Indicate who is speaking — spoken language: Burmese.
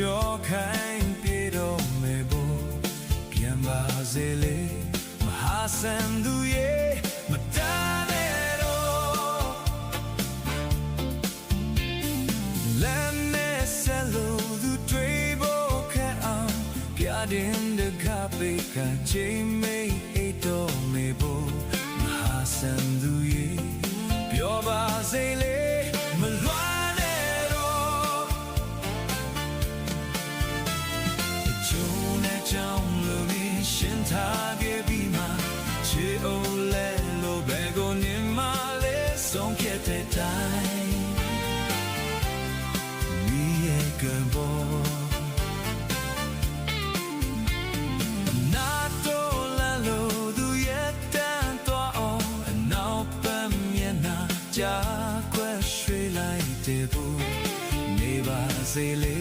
Speaker 1: ကျော်ခိုင်းပြေတော့မေဖို့ပြန်ပါစေလေမဟာဆန်သူရဲ့မတန်းနဲ့တော့လမ်းနဲ့ဆက်လို့သူတွေးဖို့ခက်အောင်ပြတဲ့တကားပိတ်ကချိန်မိတ်အိတ်တော့မေဖို့မဟာဆန်သူရဲ့ပြောပါစေလေမလွားနဲ့တော့ကျုံနဲ့ကြောင်းလို့ရှင်းထားခဲ့ပြီးမှချေအိုလဲလို့ဘယ်ကိုနေမှလဲဆုံးဖြတ်တဲ့တိုင်းမိရဲ့ကံပေါ်နာတော့လာလို့သူရဲ့တန်တော့အနောက်ပန်းမျက်နှာကြာခွဲရွှေ့လိုက်တဲ့ဘူးနေပါစေလေ